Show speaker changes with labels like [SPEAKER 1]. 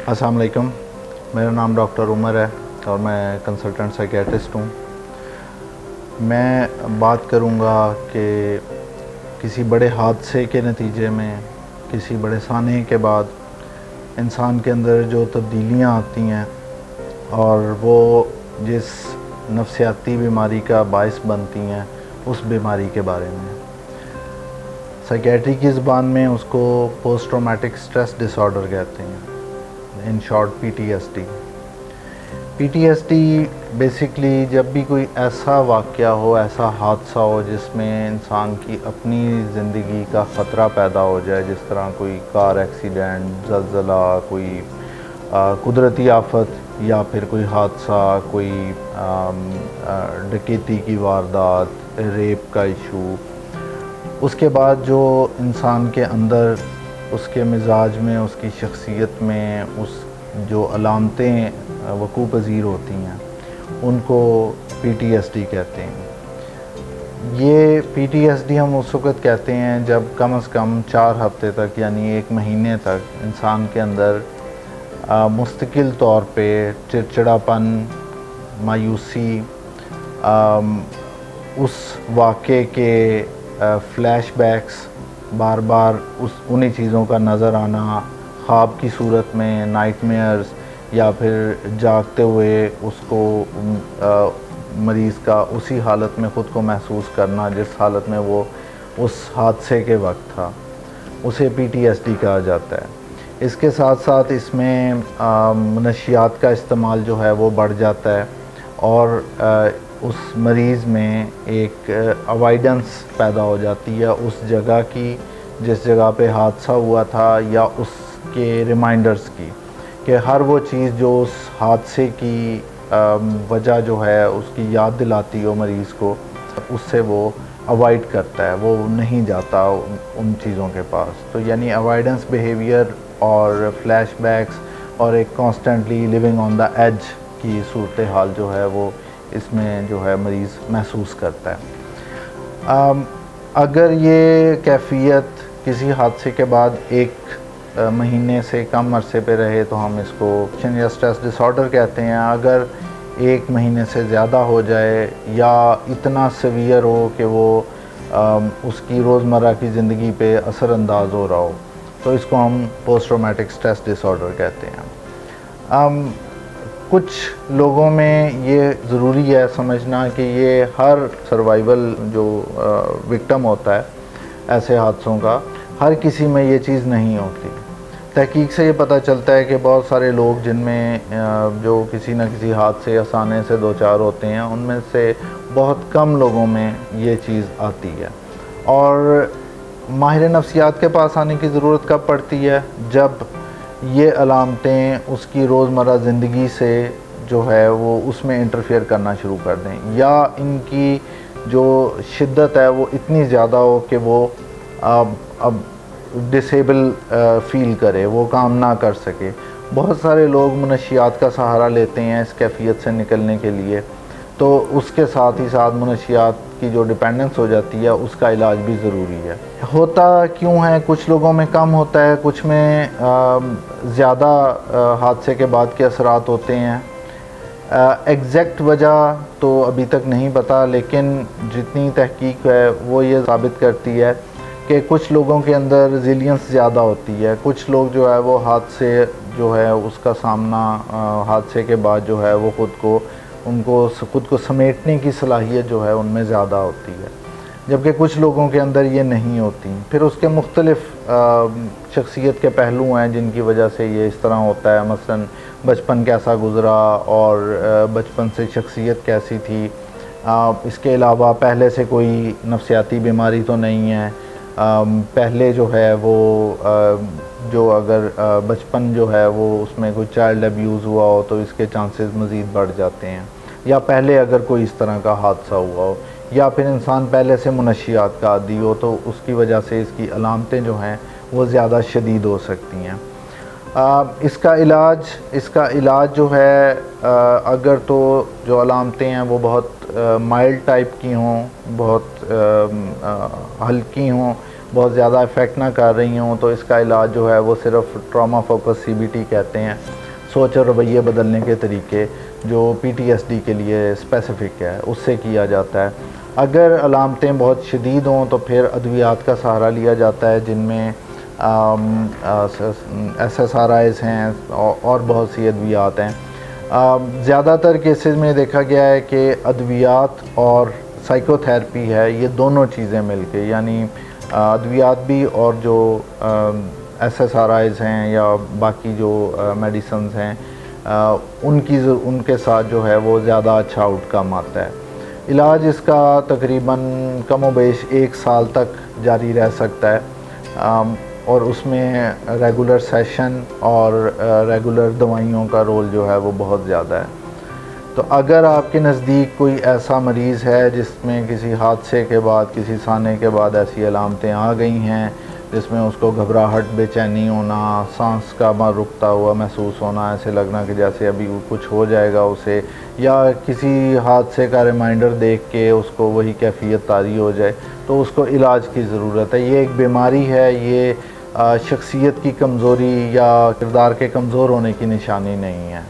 [SPEAKER 1] अस्सलाम वालेकुम। मेरा नाम डॉक्टर उमर है और मैं कंसल्टेंट साइकियाट्रिस्ट हूँ। मैं बात करूँगा कि किसी बड़े हादसे के नतीजे में, किसी बड़े सानहे के बाद इंसान के अंदर जो तब्दीलियाँ आती हैं और वो जिस नफ्सियाती बीमारी का बायस बनती हैं, उस बीमारी के बारे में। साइकियाट्री की ज़बान में उसको पोस्ट ट्रॉमेटिक स्ट्रेस डिसऑर्डर कहते हैं, in short PTSD। PTSD basically जब भी कोई ऐसा वाक़या हो, ऐसा हादसा हो जिसमें इंसान की अपनी ज़िंदगी का ख़तरा पैदा हो जाए, जिस तरह कोई कार एक्सीडेंट, ज़लज़ला, कोई कुदरती आफत या फिर कोई हादसा, कोई डकैती की वारदात, रेप का इशू, उसके बाद जो इंसान के अंदर, उसके मिजाज में, उसकी शख्सियत में उस जो अलामतें वक़ू पज़ीर होती हैं, उनको PTSD कहते हैं। ये PTSD हम उस वक़्त कहते हैं जब कम से कम 4 हफ़्ते तक, यानी 1 महीने तक इंसान के अंदर मुस्तकिल तौर पे चिड़चिड़ापन, मायूसी, उस वाक़े के फ्लैशबैक्स, बार बार उन्हीं चीज़ों का नज़र आना, ख्वाब की सूरत में, नाइटमेयर्स, या फिर जागते हुए उसको मरीज़ का उसी हालत में ख़ुद को महसूस करना जिस हालत में वो उस हादसे के वक्त था, उसे PTSD कहा जाता है। इसके साथ साथ इसमें मनशियात का इस्तेमाल जो है वो बढ़ जाता है और उस मरीज़ में एक अवॉइडेंस पैदा हो जाती है उस जगह की जिस जगह पे हादसा हुआ था, या उसके रिमाइंडर्स की, कि हर वो चीज़ जो उस हादसे की वजह जो है उसकी याद दिलाती हो मरीज़ को, उससे वो अवॉइड करता है, वो नहीं जाता उन चीज़ों के पास। तो यानी अवॉइडेंस बिहेवियर और फ्लैशबैक्स और एक constantly living on the edge की सूरत हाल जो है वो इसमें जो है मरीज़ महसूस करता है। अगर ये कैफियत किसी हादसे के बाद 1 महीने से कम अरसे पे रहे तो हम इसको या स्ट्रेस डिसऑर्डर कहते हैं। अगर 1 महीने से ज़्यादा हो जाए या इतना सीवियर हो कि वो उसकी रोज़मर्रा की ज़िंदगी पे असरअंदाज हो रहा हो, तो इसको हम पोस्ट ट्रॉमेटिक स्ट्रेस डिसऑर्डर कहते हैं। कुछ लोगों में ये ज़रूरी है समझना कि ये हर सर्वाइवल जो विक्टिम होता है ऐसे हादसों का, हर किसी में ये चीज़ नहीं होती। तहकीक से ये पता चलता है कि बहुत सारे लोग जिनमें जो किसी न किसी हादसे या साने से दो चार होते हैं, उनमें से बहुत कम लोगों में ये चीज़ आती है। और माहिर नफ्सियात के पास आने की ज़रूरत कब पड़ती है? जब ये अलामतें उसकी रोज़मर्रा ज़िंदगी से जो है वो उसमें इंटरफेयर करना शुरू कर दें, या इनकी जो शिद्दत है वो इतनी ज़्यादा हो कि वो अब डिसेबल फ़ील करे, वो काम ना कर सके। बहुत सारे लोग मनशियात का सहारा लेते हैं इस कैफियत से निकलने के लिए, तो उसके साथ ही साथ मनशियात की जो डिपेंडेंस हो जाती है उसका इलाज भी ज़रूरी है। होता क्यों है? कुछ लोगों में कम होता है, कुछ में ज़्यादा हादसे के बाद के असरात होते हैं। एग्जैक्ट वजह तो अभी तक नहीं पता, लेकिन जितनी तहकीक है वो ये साबित करती है कि कुछ लोगों के अंदर रेजिलियंस ज़्यादा होती है। कुछ लोग जो है वो हादसे जो है उसका सामना, हादसे के बाद जो है वो ख़ुद को समेटने की सलाहियत जो है उनमें ज़्यादा होती है, जबकि कुछ लोगों के अंदर ये नहीं होती। फिर उसके मुख्तलिफ़ शख्सियत के पहलू हैं जिनकी वजह से ये इस तरह होता है। मसलन बचपन कैसा गुज़रा और बचपन से शख्सियत कैसी थी। इसके अलावा पहले से कोई नफ्सियाती बीमारी तो नहीं है। पहले जो है वो जो अगर बचपन जो है वो उसमें कोई चाइल्ड अब्यूज़ हुआ हो तो इसके चांसेस मज़ीद बढ़ जाते हैं, या पहले अगर कोई इस तरह का हादसा हुआ हो, या फिर इंसान पहले से मुनशियात का आदी हो तो उसकी वजह से इसकी अलामतें जो हैं वो ज़्यादा शदीद हो सकती हैं। इसका इलाज जो है, अगर तो जो अलामतें हैं वो बहुत माइल्ड टाइप की हों, बहुत हल्की हों, بہت زیادہ افیکٹ نہ کر رہی ہوں تو اس کا علاج جو ہے وہ صرف ٹراما فوکس CBT کہتے ہیں، سوچ اور رویے بدلنے کے طریقے، جو PTSD کے لیے اسپیسیفک ہے، اس سے کیا جاتا ہے۔ اگر علامتیں بہت شدید ہوں تو پھر ادویات کا سہارا لیا جاتا ہے، جن میں SSRIs ہیں اور بہت سی ادویات ہیں۔ زیادہ تر کیسز میں دیکھا گیا ہے کہ ادویات اور سائیکو تھیراپی ہے، یہ دونوں چیزیں مل کے، یعنی ادویات بھی اور جو SSRIs ہیں یا باقی جو میڈیسنز ہیں ان کے ساتھ جو ہے وہ زیادہ اچھا آؤٹ کم آتا ہے۔ علاج اس کا تقریباً کم و بیش 1 سال تک جاری رہ سکتا ہے، اور اس میں ریگولر سیشن اور ریگولر دوائیوں کا رول جو ہے وہ بہت زیادہ ہے۔ تو اگر آپ کے نزدیک کوئی ایسا مریض ہے جس میں کسی حادثے کے بعد، کسی سانے کے بعد ایسی علامتیں آ گئی ہیں جس میں اس کو گھبراہٹ، بے چینی ہونا، سانس کا رکتا ہوا محسوس ہونا، ایسے لگنا کہ جیسے ابھی کچھ ہو جائے گا اسے، یا کسی حادثے کا ریمائنڈر دیکھ کے اس کو وہی کیفیت طاری ہو جائے، تو اس کو علاج کی ضرورت ہے۔ یہ ایک بیماری ہے، یہ شخصیت کی کمزوری یا کردار کے کمزور ہونے کی نشانی نہیں ہے۔